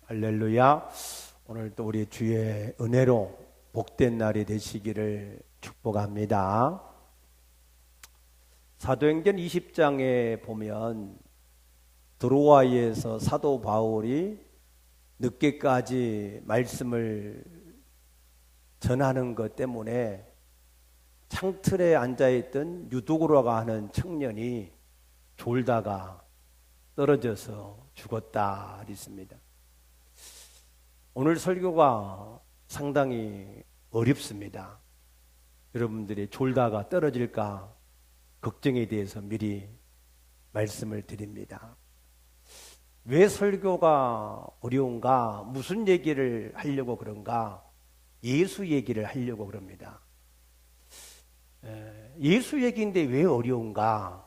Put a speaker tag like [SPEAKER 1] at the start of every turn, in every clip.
[SPEAKER 1] 할렐루야. 오늘 또 우리 주의 은혜로 복된 날이 되시기를 축복합니다. 사도행전 20장에 보면 드로아에서 사도 바울이 늦게까지 말씀을 전하는 것 때문에 창틀에 앉아있던 유두고라고 하는 청년이 졸다가 떨어져서 죽었다 그랬습니다. 오늘 설교가 상당히 어렵습니다. 여러분들이 졸다가 떨어질까 걱정에 대해서 미리 말씀을 드립니다. 왜 설교가 어려운가? 무슨 얘기를 하려고 그런가? 예수 얘기를 하려고 그럽니다. 예수 얘기인데 왜 어려운가?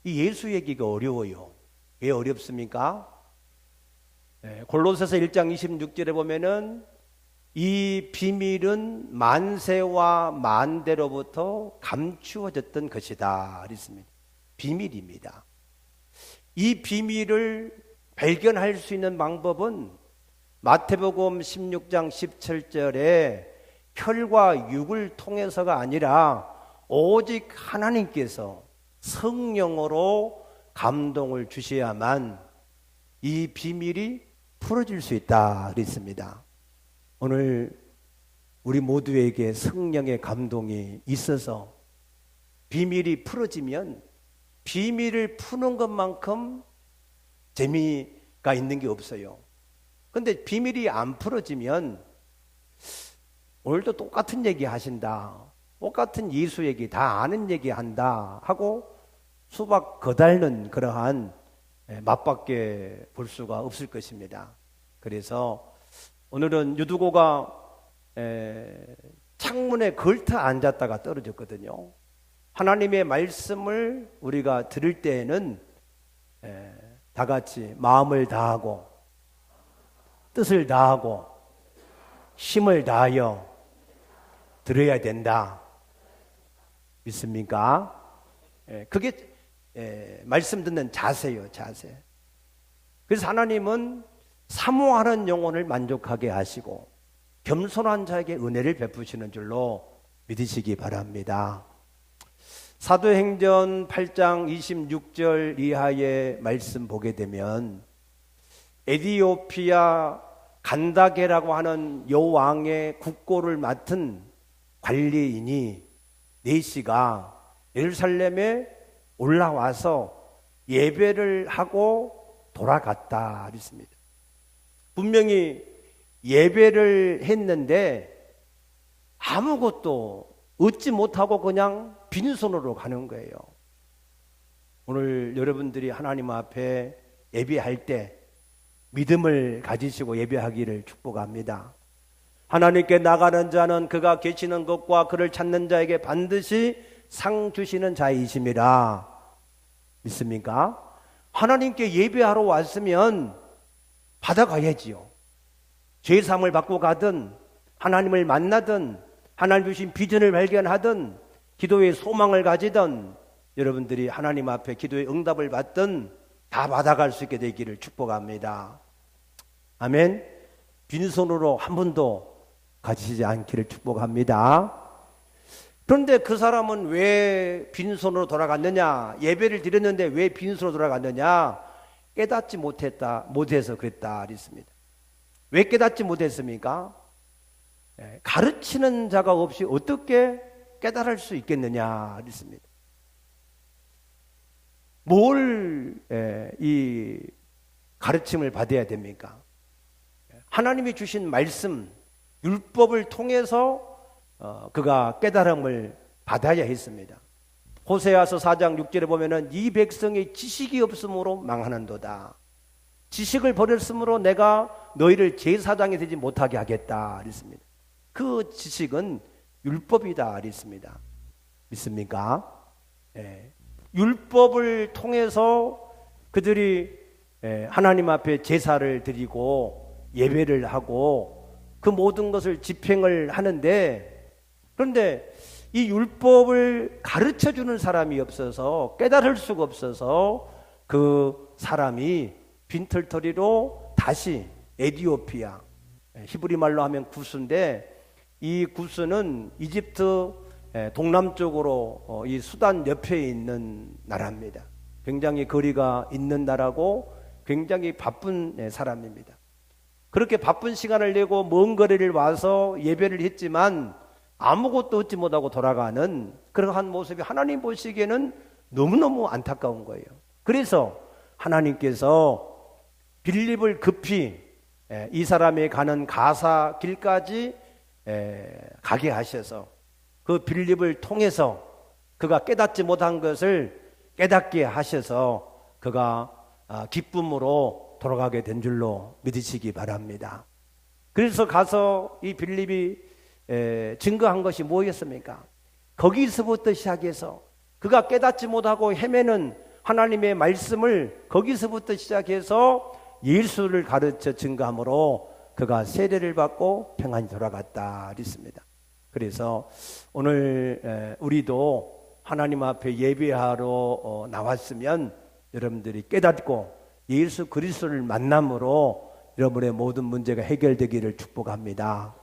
[SPEAKER 1] 이 예수 얘기가 어려워요. 왜 어렵습니까? 골로새서 1장 26절에 보면은 이 비밀은 만세와 만대로부터 감추어졌던 것이다 그랬습니다. 비밀입니다. 이 비밀을 발견할 수 있는 방법은 마태복음 16장 17절에 혈과 육을 통해서가 아니라 오직 하나님께서 성령으로 감동을 주셔야만 이 비밀이 풀어질 수 있다 그랬습니다. 오늘 우리 모두에게 성령의 감동이 있어서 비밀이 풀어지면 비밀을 푸는 것만큼 재미가 있는 게 없어요. 그런데 비밀이 안 풀어지면 오늘도 똑같은 얘기 하신다, 똑같은 예수 얘기 다 아는 얘기 한다 하고 수박 거달는 그러한 맛밖에 볼 수가 없을 것입니다. 그래서 오늘은 유두고가 창문에 걸터 앉았다가 떨어졌거든요. 하나님의 말씀을 우리가 들을 때에는 다 같이 마음을 다하고 뜻을 다하고 힘을 다하여 들어야 된다. 믿습니까? 그게 말씀 듣는 자세요, 자세. 그래서 하나님은 사모하는 영혼을 만족하게 하시고 겸손한 자에게 은혜를 베푸시는 줄로 믿으시기 바랍니다. 사도행전 8장 26절 이하의 말씀 보게 되면 에디오피아 간다게라고 하는 여왕의 국고를 맡은 관리인이 네시가 예루살렘에 올라와서 예배를 하고 돌아갔다 그랬습니다. 분명히 예배를 했는데 아무것도 얻지 못하고 그냥 빈손으로 가는 거예요. 오늘 여러분들이 하나님 앞에 예배할 때 믿음을 가지시고 예배하기를 축복합니다. 하나님께 나가는 자는 그가 계시는 것과 그를 찾는 자에게 반드시 상 주시는 자이심이라. 믿습니까? 하나님께 예배하러 왔으면 받아가야지요. 죄사함을 받고 가든 하나님을 만나든 하나님 주신 비전을 발견하든 기도의 소망을 가지든 여러분들이 하나님 앞에 기도의 응답을 받든 다 받아갈 수 있게 되기를 축복합니다. 아멘. 빈손으로 한 번도 가지시지 않기를 축복합니다. 그런데 그 사람은 왜 빈손으로 돌아갔느냐? 예배를 드렸는데 왜 빈손으로 돌아갔느냐? 깨닫지 못해서 그랬다 그랬습니다. 왜 깨닫지 못했습니까? 가르치는 자가 없이 어떻게 깨달을 수 있겠느냐 그랬습니다. 뭘 이 가르침을 받아야 됩니까? 하나님이 주신 말씀, 율법을 통해서 그가 깨달음을 받아야 했습니다. 호세아서 4장 6절에 보면은 이 백성이 지식이 없으므로 망하는도다. 지식을 버렸으므로 내가 너희를 제사장이 되지 못하게 하겠다 그랬습니다. 그 지식은 율법이다 그랬습니다. 믿습니까? 율법을 통해서 그들이 하나님 앞에 제사를 드리고 예배를 하고 그 모든 것을 집행을 하는데, 그런데 이 율법을 가르쳐주는 사람이 없어서 깨달을 수가 없어서 그 사람이 빈털터리로 다시 에디오피아, 히브리 말로 하면 구스인데, 이 구스는 이집트 동남쪽으로 이 수단 옆에 있는 나라입니다. 굉장히 거리가 있는 나라고 굉장히 바쁜 사람입니다. 그렇게 바쁜 시간을 내고 먼 거리를 와서 예배를 했지만 아무것도 얻지 못하고 돌아가는 그러한 모습이 하나님 보시기에는 너무너무 안타까운 거예요. 그래서 하나님께서 빌립을 급히 이 사람이 가는 가사 길까지 가게 하셔서 그 빌립을 통해서 그가 깨닫지 못한 것을 깨닫게 하셔서 그가 기쁨으로 돌아가게 된 줄로 믿으시기 바랍니다. 그래서 가서 이 빌립이 증거한 것이 뭐였습니까? 거기서부터 시작해서 그가 깨닫지 못하고 헤매는 하나님의 말씀을 거기서부터 시작해서 예수를 가르쳐 증거함으로 그가 세례를 받고 평안히 돌아갔다 그랬습니다. 그래서 오늘 우리도 하나님 앞에 예배하러 나왔으면 여러분들이 깨닫고 예수 그리스도를 만남으로 여러분의 모든 문제가 해결되기를 축복합니다.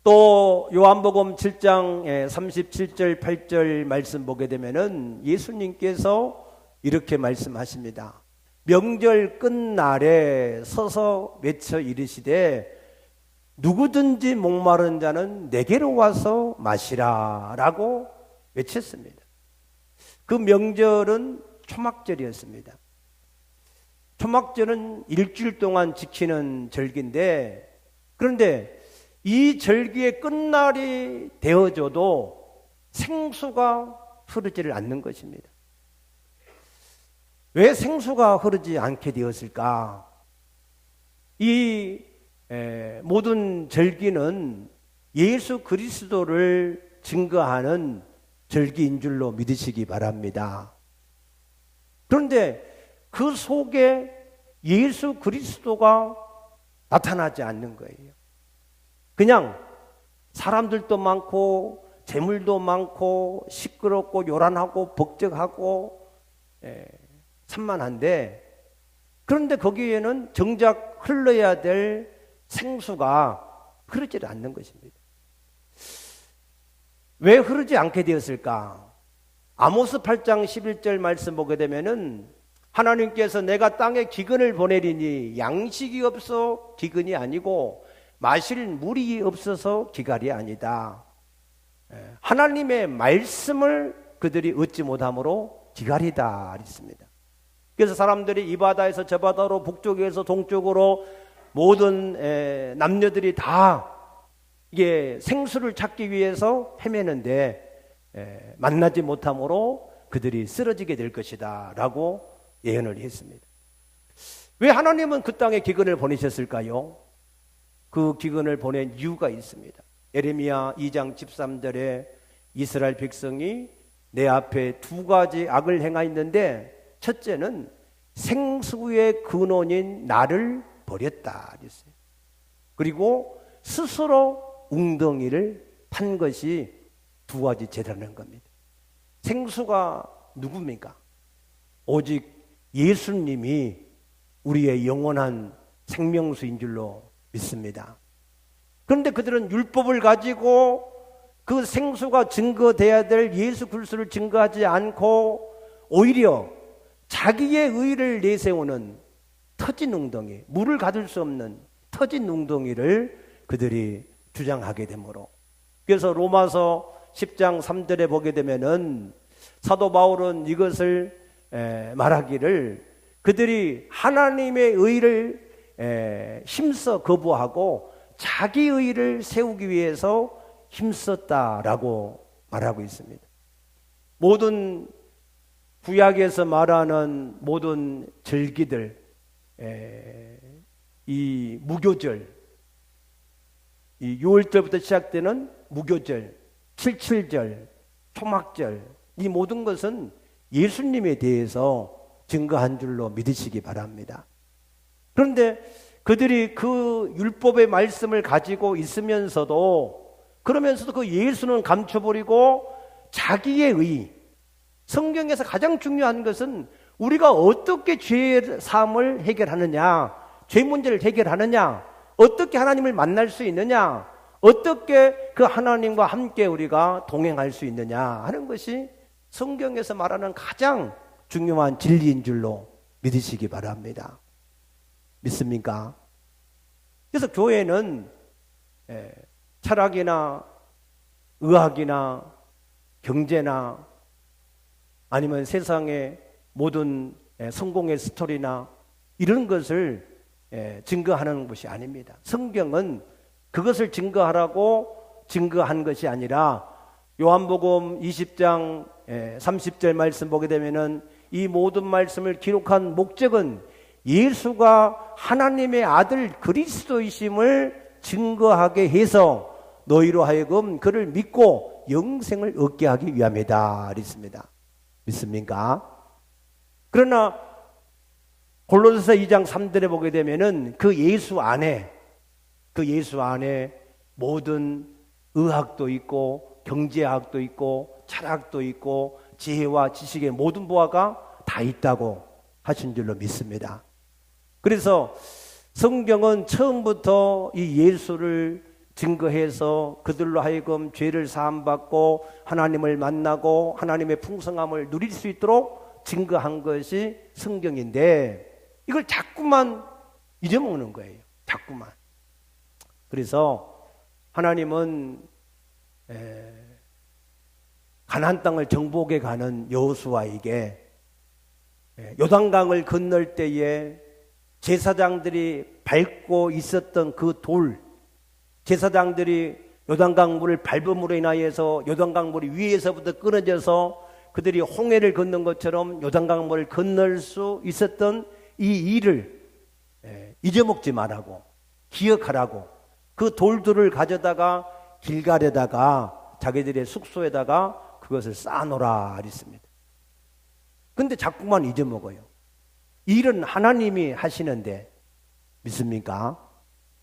[SPEAKER 1] 또 요한복음 7장 37절 8절 말씀 보게 되면은 예수님께서 이렇게 말씀하십니다. 명절 끝날에 서서 외쳐 이르시되 누구든지 목마른 자는 내게로 와서 마시라 라고 외쳤습니다. 그 명절은 초막절이었습니다. 초막절은 일주일 동안 지키는 절기인데, 그런데 이 절기의 끝날이 되어져도 생수가 흐르지를 않는 것입니다. 왜 생수가 흐르지 않게 되었을까? 이 모든 절기는 예수 그리스도를 증거하는 절기인 줄로 믿으시기 바랍니다. 그런데 그 속에 예수 그리스도가 나타나지 않는 거예요. 그냥 사람들도 많고 재물도 많고 시끄럽고 요란하고 복잡하고 산만한데, 그런데 거기에는 정작 흘러야 될 생수가 흐르지 않는 것입니다. 왜 흐르지 않게 되었을까? 아모스 8장 11절 말씀 보게 되면은 하나님께서 내가 땅에 기근을 보내리니 양식이 없어 기근이 아니고 마실 물이 없어서 기갈이 아니다. 하나님의 말씀을 그들이 얻지 못함으로 기갈이다 했습니다. 그래서 사람들이 이 바다에서 저 바다로 북쪽에서 동쪽으로 모든 남녀들이 다 이게 생수를 찾기 위해서 헤매는데 만나지 못함으로 그들이 쓰러지게 될 것이다 라고 예언을 했습니다. 왜 하나님은 그 땅에 기근을 보내셨을까요? 그 기근을 보낸 이유가 있습니다. 예레미야 2장 13절에 이스라엘 백성이 내 앞에 두 가지 악을 행하였는데 첫째는 생수의 근원인 나를 버렸다 그랬어요. 그리고 스스로 웅덩이를 판 것이 두 가지 죄라는 겁니다. 생수가 누굽니까? 오직 예수님이 우리의 영원한 생명수인 줄로 믿습니다. 그런데 그들은 율법을 가지고 그 생수가 증거돼야 될 예수 그리스도를 증거하지 않고 오히려 자기의 의를 내세우는 터진 웅덩이, 물을 가둘 수 없는 터진 웅덩이를 그들이 주장하게 되므로, 그래서 로마서 10장 3절에 보게 되면은 사도 바울은 이것을 말하기를 그들이 하나님의 의를 힘써 거부하고 자기 의를 세우기 위해서 힘썼다라고 말하고 있습니다. 모든 구약에서 말하는 모든 절기들, 이 무교절, 이 6월절부터 시작되는 무교절, 칠칠절, 초막절, 이 모든 것은 예수님에 대해서 증거한 줄로 믿으시기 바랍니다. 그런데 그들이 그 율법의 말씀을 가지고 있으면서도, 그러면서도 그 예수는 감춰버리고 자기의 의, 성경에서 가장 중요한 것은 우리가 어떻게 죄의 사함을 해결하느냐, 죄 문제를 해결하느냐, 어떻게 하나님을 만날 수 있느냐, 어떻게 그 하나님과 함께 우리가 동행할 수 있느냐 하는 것이 성경에서 말하는 가장 중요한 진리인 줄로 믿으시기 바랍니다. 믿습니까? 그래서 교회는 철학이나 의학이나 경제나 아니면 세상의 모든 성공의 스토리나 이런 것을 증거하는 것이 아닙니다. 성경은 그것을 증거하라고 증거한 것이 아니라 요한복음 20장 30절 말씀 보게 되면은 이 모든 말씀을 기록한 목적은 예수가 하나님의 아들 그리스도이심을 증거하게 해서 너희로 하여금 그를 믿고 영생을 얻게 하기 위함이다 그랬습니다. 믿습니까? 그러나 골로새서 2장 3절에 보게 되면은 그 예수 안에 모든 의학도 있고 경제학도 있고 철학도 있고 지혜와 지식의 모든 보화가 다 있다고 하신 줄로 믿습니다. 그래서 성경은 처음부터 이 예수를 증거해서 그들로 하여금 죄를 사함받고 하나님을 만나고 하나님의 풍성함을 누릴 수 있도록 증거한 것이 성경인데 이걸 자꾸만 잊어먹는 거예요. 자꾸만. 그래서 하나님은 가나안 땅을 정복해 가는 여호수아에게 요단강을 건널 때에 제사장들이 밟고 있었던 그 돌, 제사장들이 요단강 물을 밟음으로 인하여서 요단강 물이 위에서부터 끊어져서 그들이 홍해를 건넌 것처럼 요단강 물을 건널 수 있었던 이 일을 잊어먹지 말라고, 기억하라고 그 돌들을 가져다가 길갈에다가 자기들의 숙소에다가 그것을 쌓아놓으라 그랬습니다. 근데 자꾸만 잊어먹어요. 일은 하나님이 하시는데 믿습니까?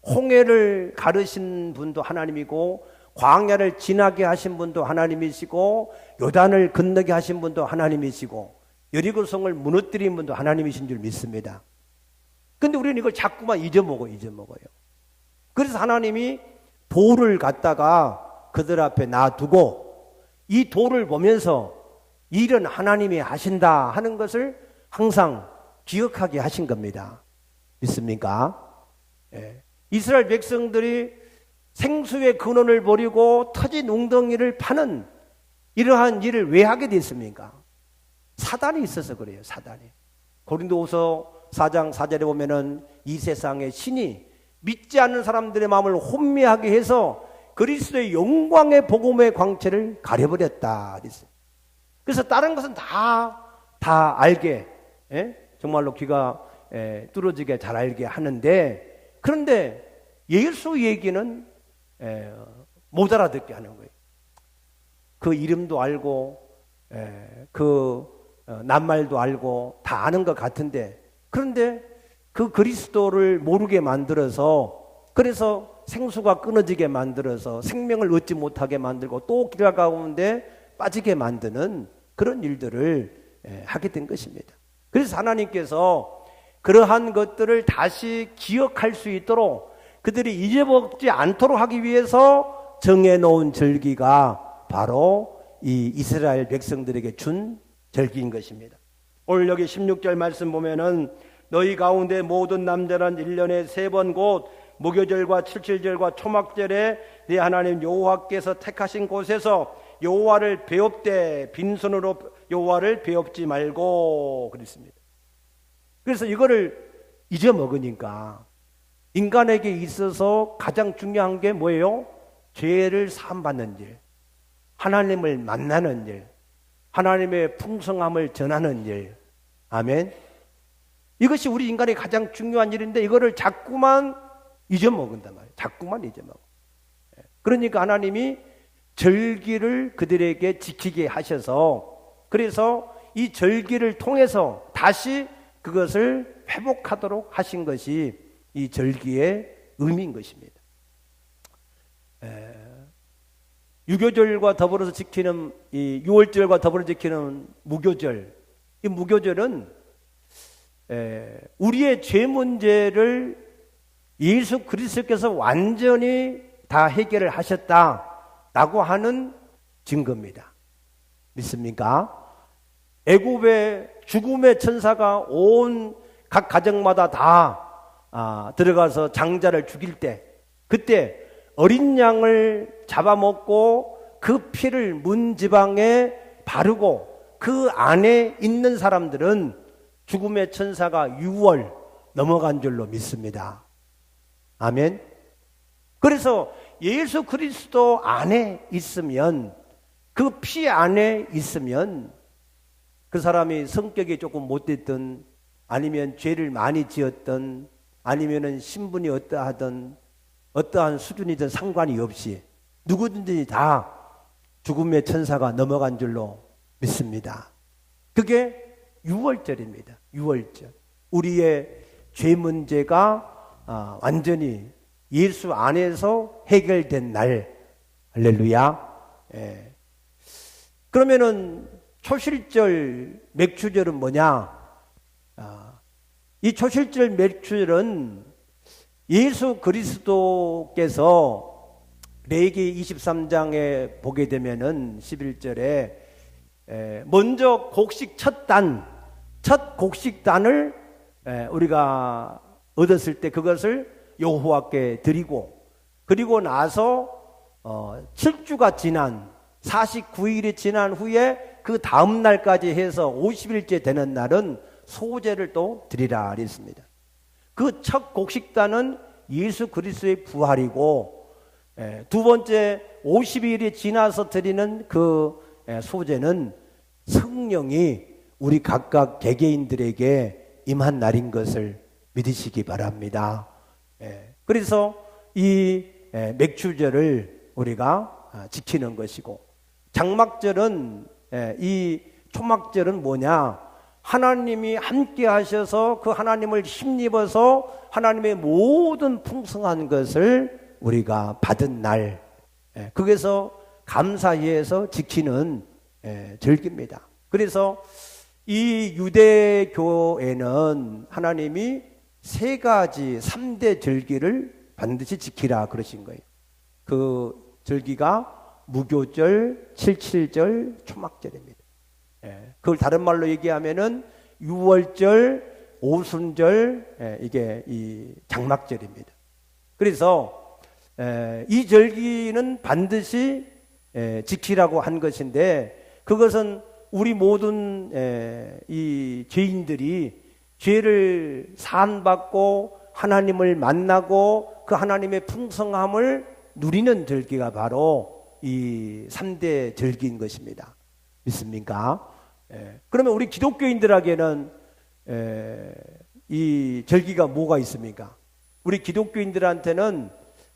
[SPEAKER 1] 홍해를 가르신 분도 하나님이고 광야를 지나게 하신 분도 하나님이시고 요단을 건너게 하신 분도 하나님이시고 여리고성을 무너뜨린 분도 하나님이신 줄 믿습니다. 근데 우리는 이걸 자꾸만 잊어먹어요. 그래서 하나님이 돌을 갖다가 그들 앞에 놔두고 이 돌을 보면서 일은 하나님이 하신다 하는 것을 항상 기억하게 하신 겁니다. 믿습니까? 이스라엘 백성들이 생수의 근원을 버리고 터진 웅덩이를 파는 이러한 일을 왜 하게 됐습니까? 사단이 있어서 그래요. 사단이. 고린도후서 4장 4절에 보면은 이 세상의 신이 믿지 않는 사람들의 마음을 혼미하게 해서 그리스도의 영광의 복음의 광채를 가려버렸다. 그래서 다른 것은 다 알게, 정말로 귀가 뚫어지게 잘 알게 하는데, 그런데 예수 얘기는 못 알아듣게 하는 거예요. 그 이름도 알고 그 낱말도 알고 다 아는 것 같은데, 그런데 그 그리스도를 모르게 만들어서, 그래서 생수가 끊어지게 만들어서 생명을 얻지 못하게 만들고 또 길 가운데 빠지게 만드는 그런 일들을 하게 된 것입니다. 그래서 하나님께서 그러한 것들을 다시 기억할 수 있도록 그들이 잊어먹지 않도록 하기 위해서 정해놓은 절기가 바로 이 이스라엘 백성들에게 준 절기인 것입니다. 오늘 여기 16절 말씀 보면은 너희 가운데 모든 남자는 1년에 3번 곧 무교절과 칠칠절과 초막절에 네 하나님 여호와께서 택하신 곳에서 여호와를 배웁되 빈손으로 여호와를 배웁지 말고 그랬습니다. 그래서 이거를 잊어먹으니까 인간에게 있어서 가장 중요한 게 뭐예요? 죄를 사함받는 일, 하나님을 만나는 일, 하나님의 풍성함을 전하는 일. 아멘. 이것이 우리 인간의 가장 중요한 일인데 이거를 자꾸만 잊어먹는단 말이에요. 자꾸만 잊어먹어. 그러니까 하나님이 절기를 그들에게 지키게 하셔서, 그래서 이 절기를 통해서 다시 그것을 회복하도록 하신 것이 이 절기의 의미인 것입니다. 유교절과 더불어서 지키는 이 6월절과 더불어 지키는 무교절. 이 무교절은 우리의 죄 문제를 예수 그리스도께서 완전히 다 해결을 하셨다라고 하는 증거입니다. 믿습니까? 애굽의 죽음의 천사가 온 각 가정마다 다 들어가서 장자를 죽일 때, 그때 어린 양을 잡아먹고 그 피를 문 지방에 바르고 그 안에 있는 사람들은 죽음의 천사가 6월 넘어간 줄로 믿습니다. 아멘. 그래서 예수 그리스도 안에 있으면, 그 피 안에 있으면 그 사람이 성격이 조금 못됐든, 아니면 죄를 많이 지었든, 아니면은 신분이 어떠하든, 어떠한 수준이든 상관이 없이 누구든지 다 죽음의 천사가 넘어간 줄로 믿습니다. 그게 유월절입니다. 유월절. 우리의 죄 문제가 완전히 예수 안에서 해결된 날. 할렐루야. 예. 그러면은 초실절 맥주절은 뭐냐? 이 초실절 맥주절은 예수 그리스도께서 레위기 23장에 보게 되면은 11절에 먼저 곡식 첫 곡식단을 우리가 얻었을 때 그것을 여호와께 드리고, 그리고 나서 7주가 지난 49일이 지난 후에 그 다음 날까지 해서 50일째 되는 날은 소제를 또 드리라 그랬습니다. 그 첫 곡식단은 예수 그리스도의 부활이고, 두 번째 50일이 지나서 드리는 그 소제는 성령이 우리 각각 개개인들에게 임한 날인 것을 믿으시기 바랍니다. 그래서 이 맥주절을 우리가 지키는 것이고, 장막절은, 이 초막절은 뭐냐? 하나님이 함께 하셔서 그 하나님을 힘입어서 하나님의 모든 풍성한 것을 우리가 받은 날, 거기서 감사해서 지키는 절기입니다. 그래서 이 유대교에는 하나님이 3가지 3대 절기를 반드시 지키라 그러신 거예요. 그 절기가 무교절, 칠칠절, 초막절입니다. 그걸 다른 말로 얘기하면은 유월절, 오순절, 이게 이 장막절입니다. 그래서 이 절기는 반드시 지키라고 한 것인데, 그것은 우리 모든 이 죄인들이 죄를 사함받고 하나님을 만나고 그 하나님의 풍성함을 누리는 절기가 바로 이 3대 절기인 것입니다. 믿습니까? 그러면 우리 기독교인들에게는 이 절기가 뭐가 있습니까? 우리 기독교인들한테는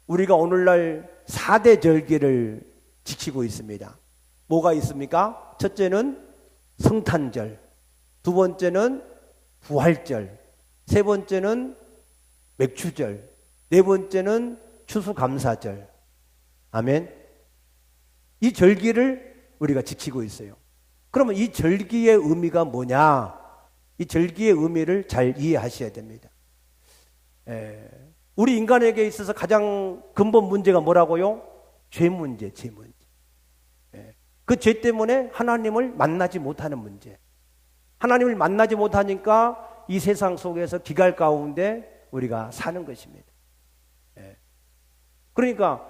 [SPEAKER 1] 우리가 오늘날 4대 절기를 지키고 있습니다. 뭐가 있습니까? 첫째는 성탄절, 두 번째는 부활절, 세 번째는 맥주절, 네 번째는 추수감사절. 아멘. 이 절기를 우리가 지키고 있어요. 그러면 이 절기의 의미가 뭐냐? 이 절기의 의미를 잘 이해하셔야 됩니다. 우리 인간에게 있어서 가장 근본 문제가 뭐라고요? 죄 문제, 죄 문제. 그 죄 때문에 하나님을 만나지 못하는 문제. 하나님을 만나지 못하니까 이 세상 속에서 기갈 가운데 우리가 사는 것입니다. 그러니까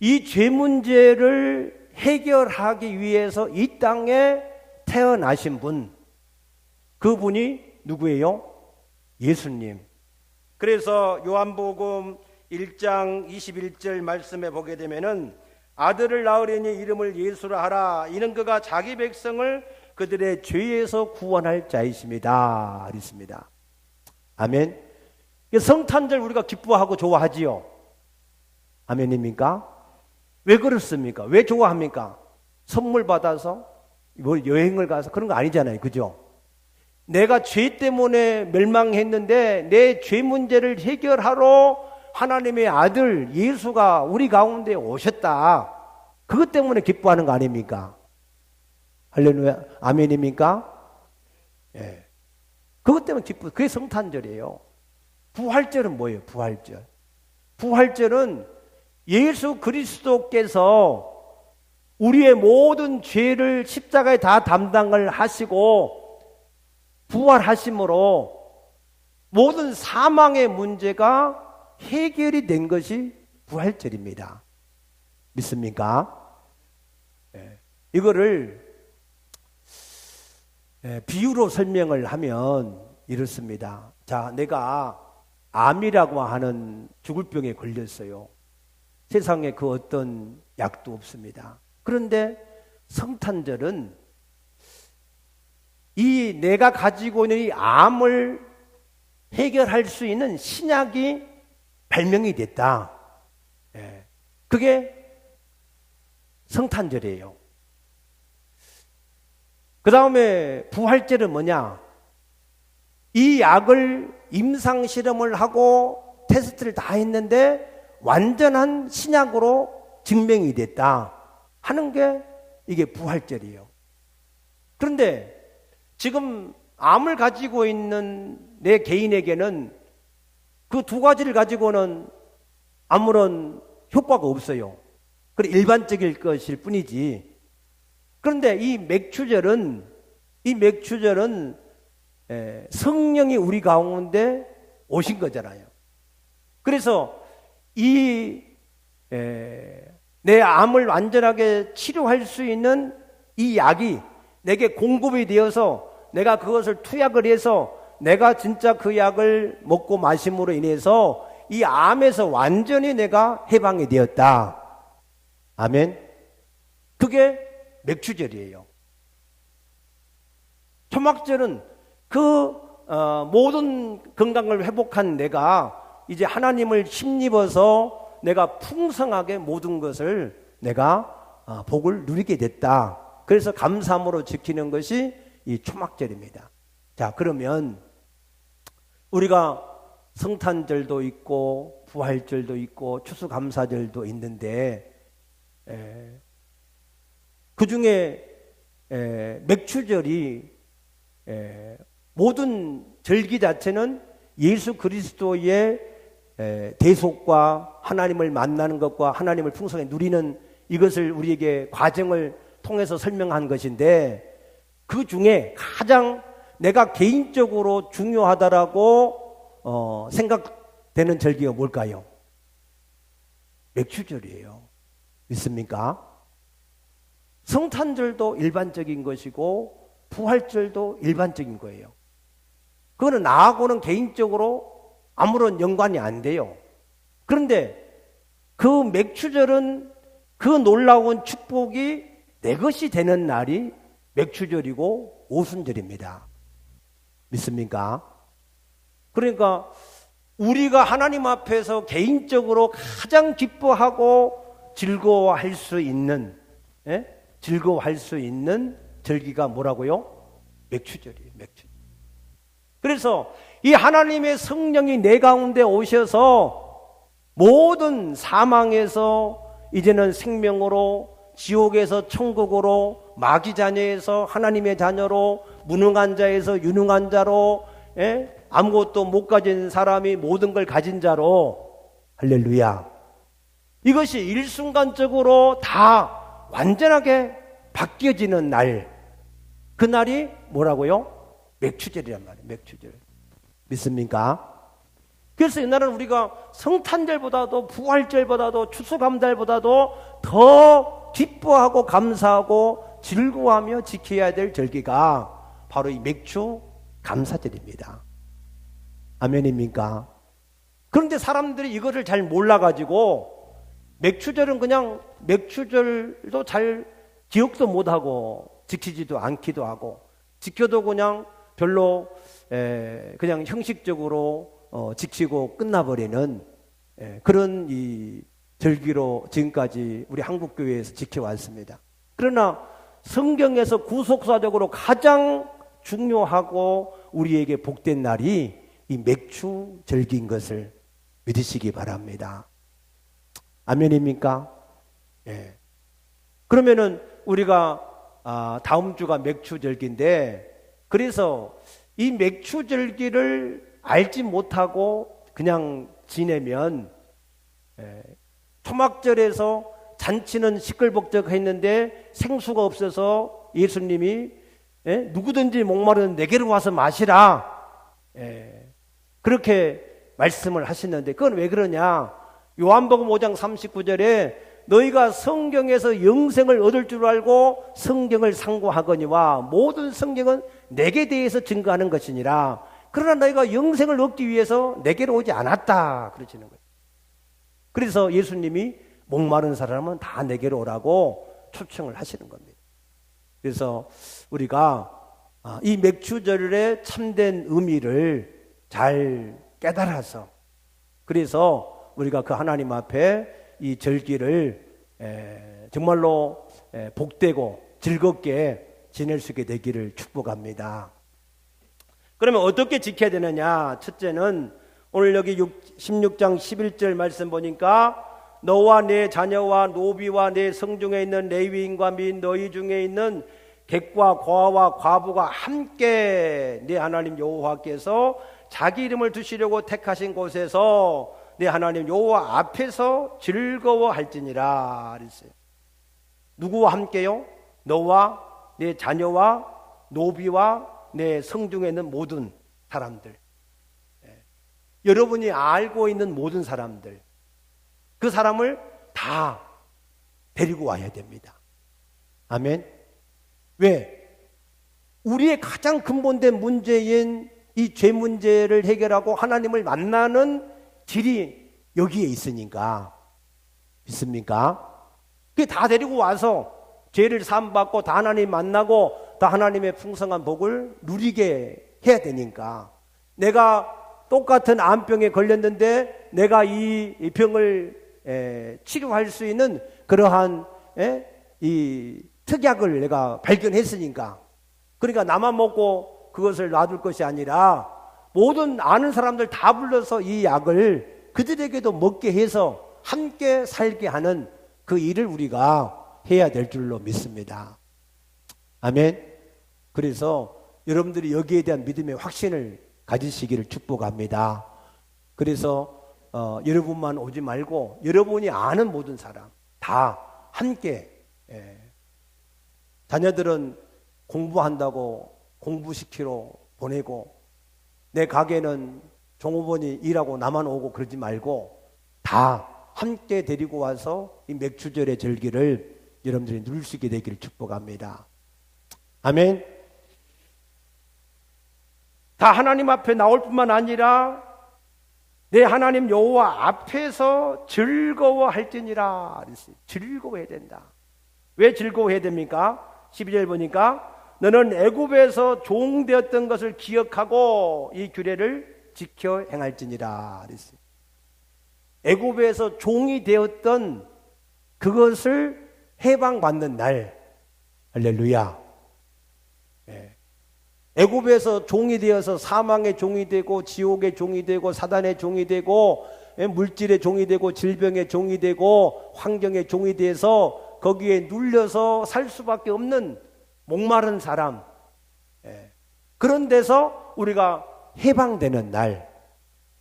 [SPEAKER 1] 이 죄 문제를 해결하기 위해서 이 땅에 태어나신 분, 그분이 누구예요? 예수님. 그래서 요한복음 1장 21절 말씀에 보게 되면은 아들을 낳으려니 이름을 예수라 하라. 이는 그가 자기 백성을 그들의 죄에서 구원할 자이십니다. 그랬습니다. 아멘. 성탄절 우리가 기뻐하고 좋아하지요. 아멘입니까? 왜 그렇습니까? 왜 좋아합니까? 선물 받아서 뭐 여행을 가서 그런 거 아니잖아요. 그죠? 내가 죄 때문에 멸망했는데 내 죄 문제를 해결하러 하나님의 아들 예수가 우리 가운데 오셨다. 그것 때문에 기뻐하는 거 아닙니까? 할렐루야. 아멘입니까? 예. 그것 때문에 기쁘. 그게 성탄절이에요. 부활절은 뭐예요? 부활절. 부활절은 예수 그리스도께서 우리의 모든 죄를 십자가에 다 담당을 하시고 부활하심으로 모든 사망의 문제가 해결이 된 것이 부활절입니다. 믿습니까? 이거를 비유로 설명을 하면 이렇습니다. 자, 내가 암이라고 하는 죽을 병에 걸렸어요. 세상에 그 어떤 약도 없습니다. 그런데 성탄절은 이 내가 가지고 있는 이 암을 해결할 수 있는 신약이 발명이 됐다. 그게 성탄절이에요. 그 다음에 부활절은 뭐냐? 이 약을 임상실험을 하고 테스트를 다 했는데 완전한 신약으로 증명이 됐다 하는 게 이게 부활절이에요. 그런데 지금 암을 가지고 있는 내 개인에게는 그 두 가지를 가지고는 아무런 효과가 없어요. 그래 일반적일 것일 뿐이지. 그런데 이 맥추절은 성령이 우리 가운데 오신 거잖아요. 그래서 내 암을 완전하게 치료할 수 있는 이 약이 내게 공급이 되어서 내가 그것을 투약을 해서 내가 진짜 그 약을 먹고 마심으로 인해서 이 암에서 완전히 내가 해방이 되었다. 아멘. 그게 맥추절이에요. 초막절은 모든 건강을 회복한 내가 이제 하나님을 힘입어서 내가 풍성하게 모든 것을 내가 복을 누리게 됐다. 그래서 감사함으로 지키는 것이 이 초막절입니다. 자, 그러면 우리가 성탄절도 있고 부활절도 있고 추수감사절도 있는데 그 중에 맥추절이 모든 절기 자체는 예수 그리스도의 대속과 하나님을 만나는 것과 하나님을 풍성하게 누리는 이것을 우리에게 과정을 통해서 설명한 것인데 그 중에 가장 내가 개인적으로 중요하다라고 생각되는 절기가 뭘까요? 맥추절이에요. 믿습니까? 성탄절도 일반적인 것이고 부활절도 일반적인 거예요. 그거는 나하고는 개인적으로 아무런 연관이 안 돼요. 그런데 그 맥추절은 그 놀라운 축복이 내 것이 되는 날이 맥추절이고 오순절입니다. 믿습니까? 그러니까 우리가 하나님 앞에서 개인적으로 가장 기뻐하고 즐거워할 수 있는 절기가 뭐라고요? 맥추절이에요. 맥추절. 그래서 이 하나님의 성령이 내 가운데 오셔서 모든 사망에서 이제는 생명으로, 지옥에서 천국으로, 마귀 자녀에서 하나님의 자녀로, 무능한 자에서 유능한 자로, 아무것도 못 가진 사람이 모든 걸 가진 자로, 할렐루야. 이것이 일순간적으로 다 완전하게 바뀌어지는 날, 그 날이 뭐라고요? 맥추절이란 말이에요. 맥추절. 믿습니까? 그래서 이날은 우리가 성탄절보다도 부활절보다도 추수감사절보다도 더 기뻐하고 감사하고 즐거워하며 지켜야 될 절기가 바로 이 맥추감사절입니다. 아멘입니까? 그런데 사람들이 이거를 잘 몰라가지고 맥추절은 그냥 맥추절도 잘 기억도 못하고 지키지도 않기도 하고 지켜도 그냥 별로 그냥 형식적으로 지키고 끝나버리는 그런 이 절기로 지금까지 우리 한국교회에서 지켜왔습니다. 그러나 성경에서 구속사적으로 가장 중요하고 우리에게 복된 날이 이 맥추절기인 것을 믿으시기 바랍니다. 아멘입니까? 예. 그러면은 우리가 다음 주가 맥추절기인데 그래서 이 맥추절기를 알지 못하고 그냥 지내면 초막절에서 잔치는 시끌벅적했는데 생수가 없어서 예수님이 누구든지 목마르는 내게로 와서 마시라 그렇게 말씀을 하시는데 그건 왜 그러냐? 요한복음 5장 39절에 너희가 성경에서 영생을 얻을 줄 알고 성경을 상고하거니와 모든 성경은 내게 대해서 증거하는 것이니라. 그러나 너희가 영생을 얻기 위해서 내게로 오지 않았다 그러시는 거예요. 그래서 예수님이 목마른 사람은 다 내게로 오라고 초청을 하시는 겁니다. 그래서 우리가 이 맥추절의 참된 의미를 잘 깨달아서 그래서 우리가 그 하나님 앞에 이 절기를 정말로 복되고 즐겁게 지낼 수 있게 되기를 축복합니다. 그러면 어떻게 지켜야 되느냐? 첫째는 오늘 여기 16장 11절 말씀 보니까 너와 내 자녀와 노비와 내 성중에 있는 레위인과 및 너희 중에 있는 객과 고아와 과부가 함께 내 하나님 여호와께서 자기 이름을 두시려고 택하신 곳에서 내 하나님 여호와 앞에서 즐거워할지니라 그랬어요. 누구와 함께요? 너와 내 자녀와 노비와 내 성중에 있는 모든 사람들, 여러분이 알고 있는 모든 사람들, 그 사람을 다 데리고 와야 됩니다. 아멘. 왜? 우리의 가장 근본된 문제인 이 죄 문제를 해결하고 하나님을 만나는 길이 여기에 있으니까. 믿습니까? 그게 다 데리고 와서 죄를 사함받고 다 하나님 만나고 다 하나님의 풍성한 복을 누리게 해야 되니까. 내가 똑같은 암병에 걸렸는데 내가 이 병을 치료할 수 있는 그러한 이 특약을 내가 발견했으니까. 그러니까 나만 먹고 그것을 놔둘 것이 아니라 모든 아는 사람들 다 불러서 이 약을 그들에게도 먹게 해서 함께 살게 하는 그 일을 우리가 해야 될 줄로 믿습니다. 아멘. 그래서 여러분들이 여기에 대한 믿음의 확신을 가지시기를 축복합니다. 그래서 여러분만 오지 말고 여러분이 아는 모든 사람 다 함께 자녀들은 공부한다고 공부시키러 보내고 내 가게는 종업원이 일하고 나만 오고 그러지 말고 다 함께 데리고 와서 이 맥추절의 절기를 여러분들이 누릴 수 있게 되기를 축복합니다. 아멘. 다 하나님 앞에 나올 뿐만 아니라 내 하나님 여호와 앞에서 즐거워할지니라. 즐거워해야 된다. 왜 즐거워해야 됩니까? 12절 보니까 너는 애굽에서 종되었던 것을 기억하고 이 규례를 지켜 행할지니라 그랬어요. 애굽에서 종이 되었던 그것을 해방받는 날. 할렐루야. 애굽에서 종이 되어서 사망의 종이 되고 지옥의 종이 되고 사단의 종이 되고 물질의 종이 되고 질병의 종이 되고 환경의 종이 돼서 거기에 눌려서 살 수밖에 없는 목마른 사람, 그런 데서 우리가 해방되는 날.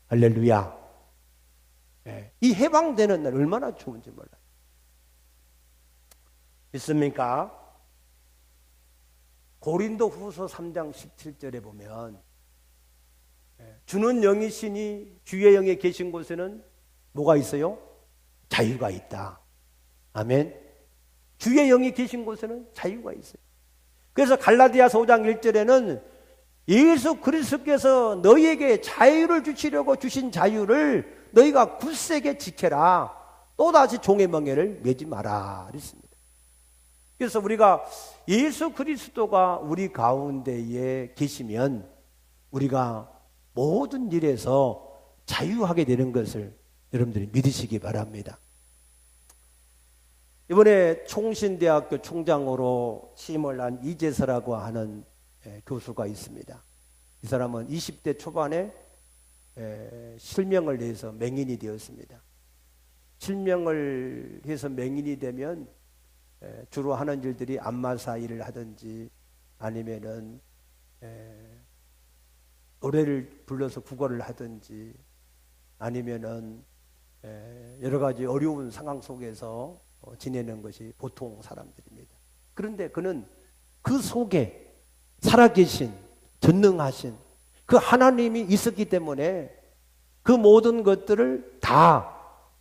[SPEAKER 1] 할렐루야. 이 해방되는 날 얼마나 좋은지 몰라요. 믿습니까? 고린도 후서 3장 17절에 보면 주는 영이시니 주의 영에 계신 곳에는 뭐가 있어요? 자유가 있다. 아멘. 주의 영이 계신 곳에는 자유가 있어요. 그래서 갈라디아서 5장 1절에는 예수 그리스도께서 너희에게 자유를 주시려고 주신 자유를 너희가 굳세게 지켜라. 또다시 종의 멍에를 매지 마라 그랬습니다. 그래서 우리가 예수 그리스도가 우리 가운데에 계시면 우리가 모든 일에서 자유하게 되는 것을 여러분들이 믿으시기 바랍니다. 이번에 총신대학교 총장으로 취임을 한 이재서라고 하는 교수가 있습니다. 이 사람은 20대 초반에 실명을 해서 맹인이 되었습니다. 실명을 해서 맹인이 되면 주로 하는 일들이 안마사 일을 하든지 아니면은 노래를 불러서 구걸을 하든지 아니면은 여러 가지 어려운 상황 속에서 지내는 것이 보통 사람들입니다. 그런데 그는 그 속에 살아계신 전능하신 그 하나님이 있었기 때문에 그 모든 것들을 다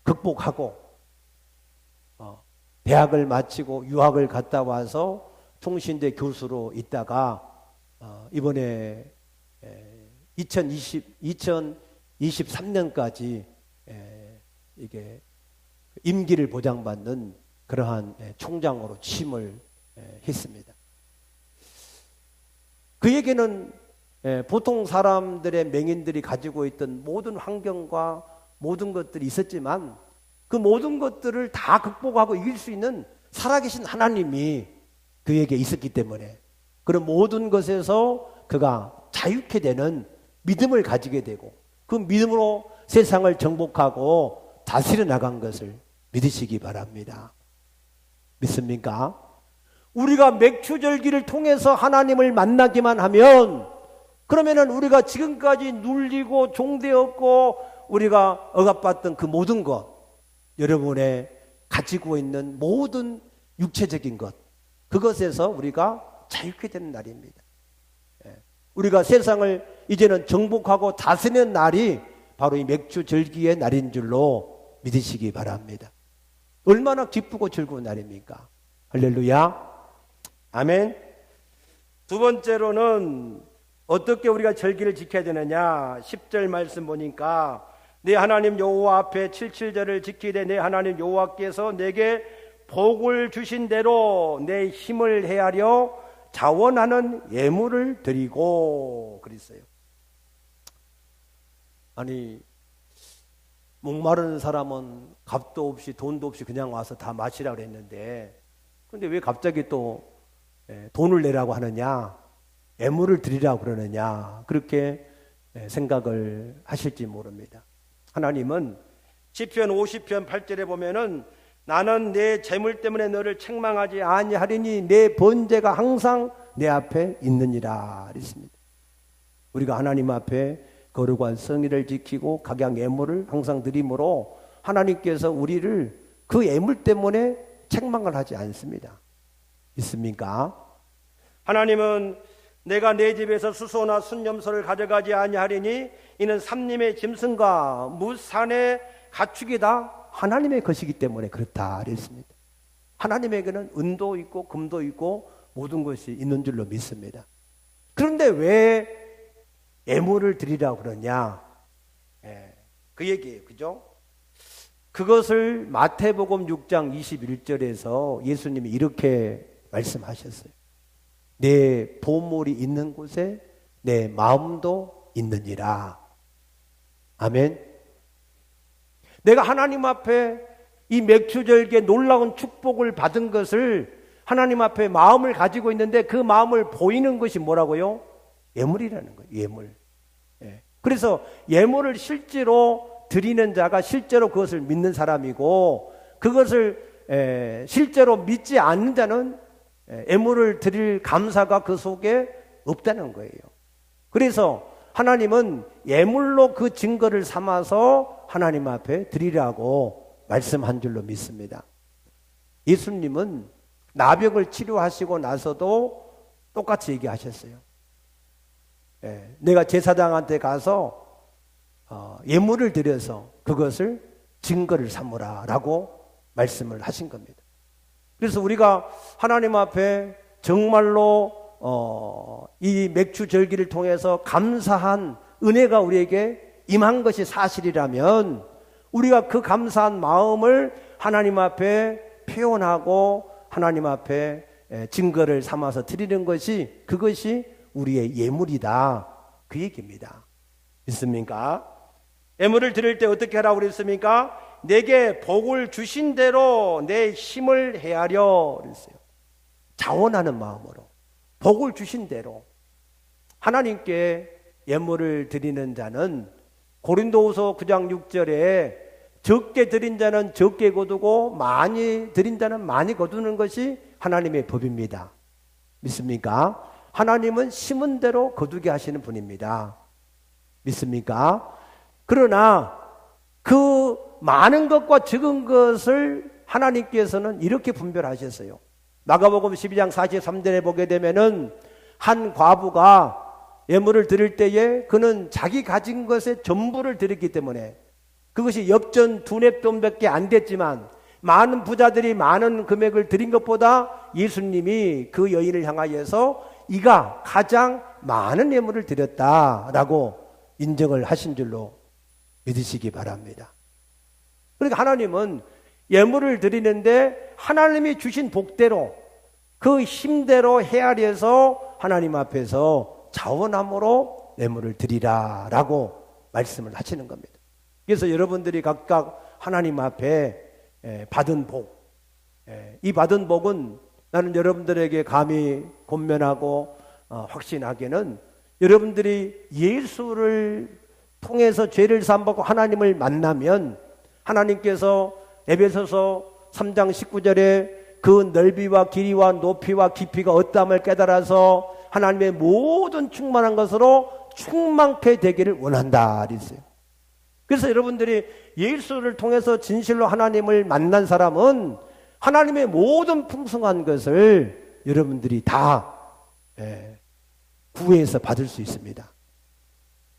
[SPEAKER 1] 극복하고 대학을 마치고 유학을 갔다 와서 통신대 교수로 있다가 이번에 2023년까지 이게 임기를 보장받는 그러한 총장으로 취임을 했습니다. 그에게는 보통 사람들의 맹인들이 가지고 있던 모든 환경과 모든 것들이 있었지만 그 모든 것들을 다 극복하고 이길 수 있는 살아계신 하나님이 그에게 있었기 때문에 그런 모든 것에서 그가 자유케 되는 믿음을 가지게 되고 그 믿음으로 세상을 정복하고 다스려 나간 것을 믿으시기 바랍니다. 믿습니까? 우리가 맥추절기를 통해서 하나님을 만나기만 하면 그러면은 우리가 지금까지 눌리고 종되었고 우리가 억압받던 그 모든 것, 여러분의 가지고 있는 모든 육체적인 것, 그것에서 우리가 자유케 되는 날입니다. 우리가 세상을 이제는 정복하고 다스리는 날이 바로 이 맥추절기의 날인 줄로 믿으시기 바랍니다. 얼마나 기쁘고 즐거운 날입니까? 할렐루야. 아멘. 두 번째로는 어떻게 우리가 절기를 지켜야 되느냐? 10절 말씀 보니까 내 하나님 여호와 앞에 77절을 지키되 내 하나님 여호와께서 내게 복을 주신 대로 내 힘을 헤아려 자원하는 예물을 드리고 그랬어요. 아니 목마른 사람은 값도 없이 돈도 없이 그냥 와서 다 마시라고 그랬는데 근데 왜 갑자기 또 돈을 내라고 하느냐, 예물을 드리라고 그러느냐, 그렇게 생각을 하실지 모릅니다. 하나님은 시편 50편 8절에 보면은 나는 내 재물 때문에 너를 책망하지 아니하리니 내 번제가 항상 내 앞에 있느니라 그랬습니다. 우리가 하나님 앞에 거룩한 성의를 지키고 각양 예물을 항상 드림으로 하나님께서 우리를 그 예물 때문에 책망을 하지 않습니다. 있습니까? 하나님은 내가 내 집에서 수소나 순염소를 가져가지 아니하리니 이는 삼림의 짐승과 무산의 가축이다 하나님의 것이기 때문에 그렇다 그랬습니다. 하나님에게는 은도 있고 금도 있고 모든 것이 있는 줄로 믿습니다. 그런데 왜 예물을 드리라고 그러냐? 그 얘기예요. 그죠? 그것을 마태복음 6장 21절에서 예수님이 이렇게 말씀하셨어요. 내 보물이 있는 곳에 내 마음도 있느니라. 아멘. 내가 하나님 앞에 이 맥추절기에 놀라운 축복을 받은 것을 하나님 앞에 마음을 가지고 있는데 그 마음을 보이는 것이 뭐라고요? 예물이라는 거예요. 예물. 그래서 예물을 실제로 드리는 자가 실제로 그것을 믿는 사람이고 그것을 실제로 믿지 않는 자는 예물을 드릴 감사가 그 속에 없다는 거예요. 그래서 하나님은 예물로 그 증거를 삼아서 하나님 앞에 드리라고 말씀한 줄로 믿습니다. 예수님은 나병을 치료하시고 나서도 똑같이 얘기하셨어요. 내가 제사장한테 가서 예물을 드려서 그것을 증거를 삼으라 라고 말씀을 하신 겁니다. 그래서 우리가 하나님 앞에 정말로 이 맥추절기를 통해서 감사한 은혜가 우리에게 임한 것이 사실이라면 우리가 그 감사한 마음을 하나님 앞에 표현하고 하나님 앞에 증거를 삼아서 드리는 것이 그것이 우리의 예물이다 그 얘기입니다. 믿습니까? 예물을 드릴 때 어떻게 하라고 그랬습니까? 내게 복을 주신 대로 내 힘을 헤아려 그랬어요. 자원하는 마음으로 복을 주신 대로. 하나님께 예물을 드리는 자는 고린도후서 9장 6절에 적게 드린 자는 적게 거두고 많이 드린 자는 많이 거두는 것이 하나님의 법입니다. 믿습니까? 하나님은 심은 대로 거두게 하시는 분입니다. 믿습니까? 그러나 그 많은 것과 적은 것을 하나님께서는 이렇게 분별하셨어요. 마가복음 12장 43절에 보게 되면은 한 과부가 예물을 드릴 때에 그는 자기 가진 것의 전부를 드렸기 때문에 그것이 엽전 2렙돈밖에 안 됐지만 많은 부자들이 많은 금액을 드린 것보다 예수님이 그 여인을 향하여서 이가 가장 많은 예물을 드렸다라고 인정을 하신 줄로 믿으시기 바랍니다. 그러니까 하나님은 예물을 드리는데 하나님이 주신 복대로 그 힘대로 헤아려서 하나님 앞에서 자원함으로 예물을 드리라라고 말씀을 하시는 겁니다. 그래서 여러분들이 각각 하나님 앞에 받은 복, 이 받은 복은 나는 여러분들에게 감히 권면하고 확신하기는 여러분들이 예수를 통해서 죄를 사함받고 하나님을 만나면 하나님께서 에베소서 3장 19절에 그 넓이와 길이와 높이와 깊이가 어떠함을 깨달아서 하나님의 모든 충만한 것으로 충만케 되기를 원한다 그랬어요. 그래서 여러분들이 예수를 통해서 진실로 하나님을 만난 사람은 하나님의 모든 풍성한 것을 여러분들이 다 구해서 받을 수 있습니다.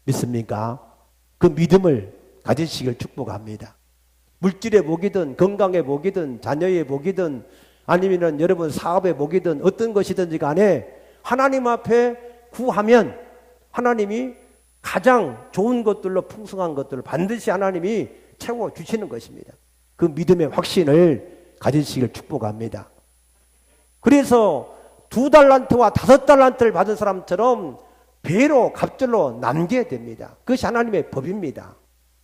[SPEAKER 1] 믿습니까? 그 믿음을 가지시길 축복합니다. 물질의 복이든 건강의 복이든 자녀의 복이든 아니면 여러분 사업의 복이든 어떤 것이든지 간에 하나님 앞에 구하면 하나님이 가장 좋은 것들로 풍성한 것들을 반드시 하나님이 채워주시는 것입니다. 그 믿음의 확신을 가지시길 축복합니다. 그래서 2달란트와 5달란트를 받은 사람처럼 배로 갑절로 남겨야 됩니다. 그것이 하나님의 법입니다.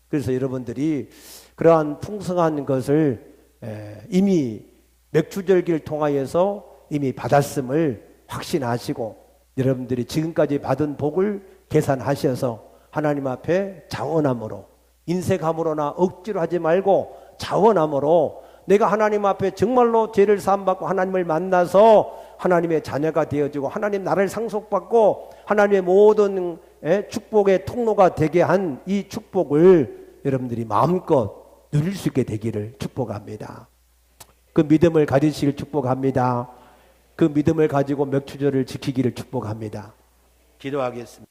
[SPEAKER 1] 그래서 여러분들이 그러한 풍성한 것을 이미 맥주절기를 통하여서 이미 받았음을 확신하시고 여러분들이 지금까지 받은 복을 계산하셔서 하나님 앞에 자원함으로 인색함으로나 억지로 하지 말고 자원함으로 내가 하나님 앞에 정말로 죄를 사함받고 하나님을 만나서 하나님의 자녀가 되어지고 하나님 나라를 상속받고 하나님의 모든 축복의 통로가 되게 한 이 축복을 여러분들이 마음껏 누릴 수 있게 되기를 축복합니다. 그 믿음을 가지시길 축복합니다. 그 믿음을 가지고 맥주절을 지키기를 축복합니다. 기도하겠습니다.